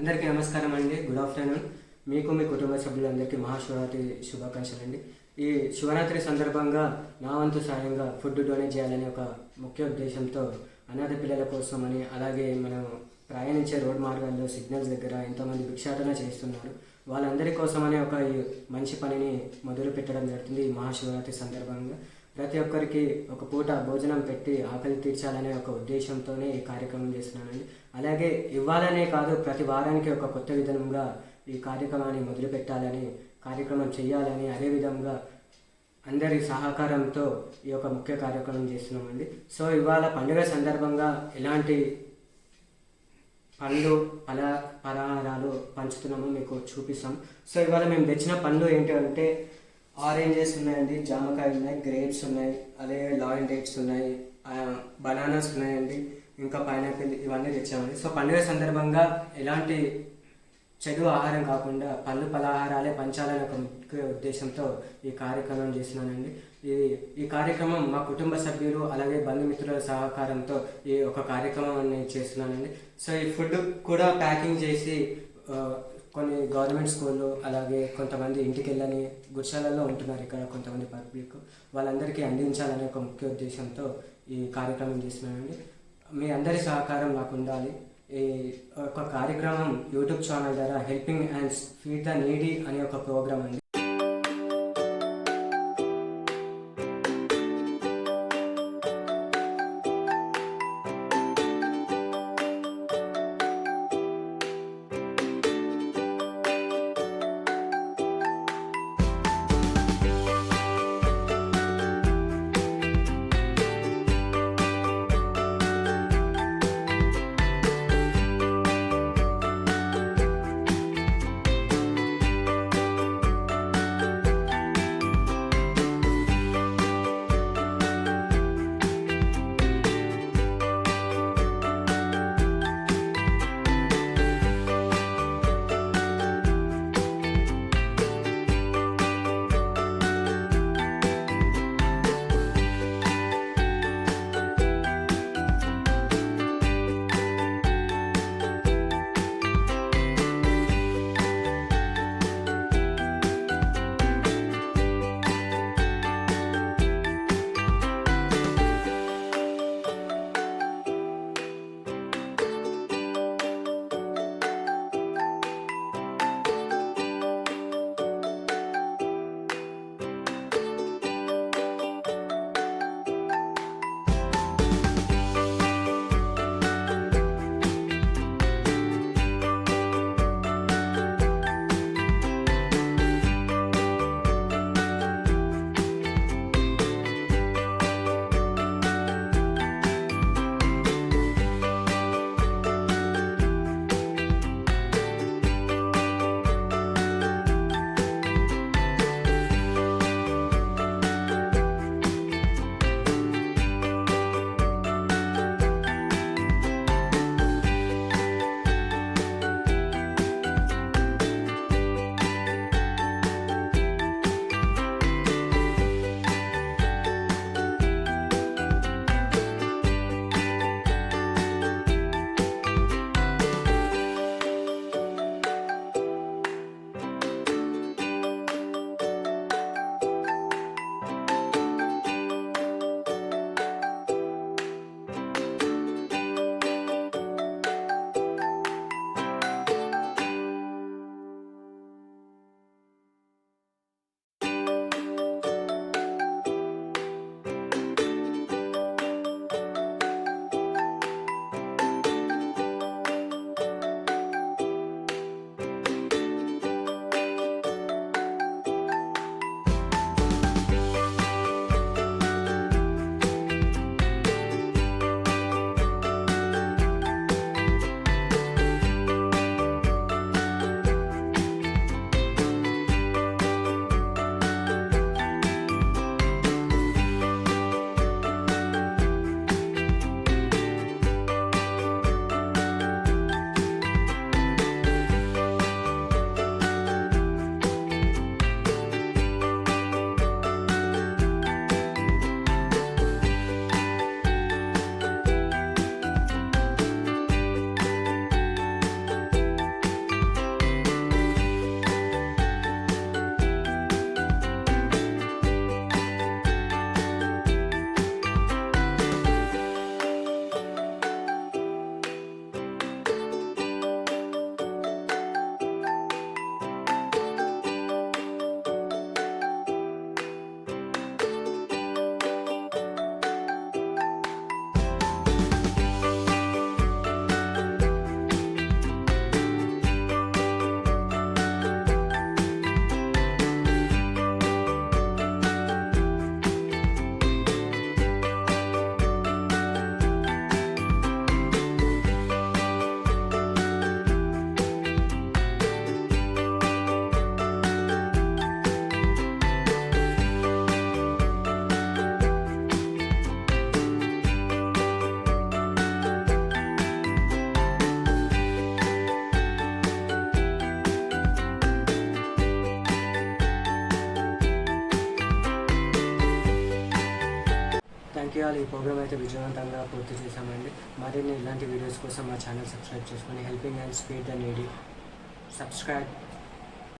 అందరికీ నమస్కారం అండి. Good afternoon. మీకు మీ కుటుంబ సభ్యులందరికీ మహాశివరాత్రి శుభాకాంక్షలు అండి. ఈ శివరాత్రి సందర్భంగా నా వంతు సాయంగా ఫుడ్ డొనేట్ చేయాలనే ఒక ముఖ్య ఉద్దేశంతో అనాథ పిల్లల కోసమని, అలాగే మనం ప్రయాణించే రోడ్ మార్గాల్లో సిగ్నల్స్ దగ్గర ఎంతోమంది భిక్షాటన చేస్తున్నారు. వాళ్ళందరి కోసమనే ఒక ఈ మంచి పనిని మొదలు పెట్టడం జరుగుతుంది. ఈ మహాశివరాత్రి సందర్భంగా ప్రతి ఒక్కరికి ఒక పూట భోజనం పెట్టి ఆకలి తీర్చాలనే ఒక ఉద్దేశంతోనే ఈ కార్యక్రమం చేస్తున్నానండి. అలాగే ఇవ్వాలనే కాదు, ప్రతి వారానికి ఒక కొత్త విధంగా ఈ కార్యక్రమాన్ని మొదలు పెట్టాలని, కార్యక్రమం చేయాలని, అదేవిధంగా అందరి సహకారంతో ఈ యొక్క ముఖ్య కార్యక్రమం చేస్తున్నామండి. సో ఇవాళ పండుగ సందర్భంగా ఎలాంటి పండ్లు పలహారాలు పంచుతున్నామో మీకు చూపిస్తాం. సో ఇవాళ మేము తెచ్చిన పండ్లు ఏంటి అంటే ఆరెంజెస్ ఉన్నాయండి, జామకాయలు ఉన్నాయి, గ్రేప్స్ ఉన్నాయి, అదే లాయన్ డేట్స్ ఉన్నాయి, బనానాస్ ఉన్నాయండి, ఇంకా పైనాపిల్, ఇవన్నీ తెచ్చామండి. సో పండుగ సందర్భంగా ఎలాంటి చెడు ఆహారం కాకుండా పళ్ళు పలహారాలే పంచాలని ఒక ముఖ్య ఉద్దేశంతో ఈ కార్యక్రమం చేస్తున్నానండి. ఈ కార్యక్రమం మా కుటుంబ సభ్యులు అలాగే బంధుమిత్రుల సహకారంతో ఈ ఒక కార్యక్రమాన్ని చేస్తున్నానండి. సో ఈ ఫుడ్ కూడా ప్యాకింగ్ చేసి కొన్ని గవర్నమెంట్ స్కూళ్ళు, అలాగే కొంతమంది ఇంటికి వెళ్ళని గుడిసెలలో ఉంటున్నారు ఇక్కడ కొంతమంది పబ్లిక్, వాళ్ళందరికీ అందించాలనే ఒక ముఖ్య ఉద్దేశంతో ఈ కార్యక్రమం చేస్తున్నానండి. మీ అందరి సహకారం నాకు ఉండాలి. ఈ ఒక కార్యక్రమం యూట్యూబ్ ఛానల్ ద్వారా helping hands feed the needy అనే ఒక ప్రోగ్రామ్ అండి. Thank you all. ఈ ప్రోగ్రామ్ అయితే విజయవంతంగా పూర్తి చేశామండి. మరిన్ని ఇలాంటి వీడియోస్ కోసం మా ఛానల్ సబ్స్క్రైబ్ చేసుకొని helping and speed the needy. Subscribe.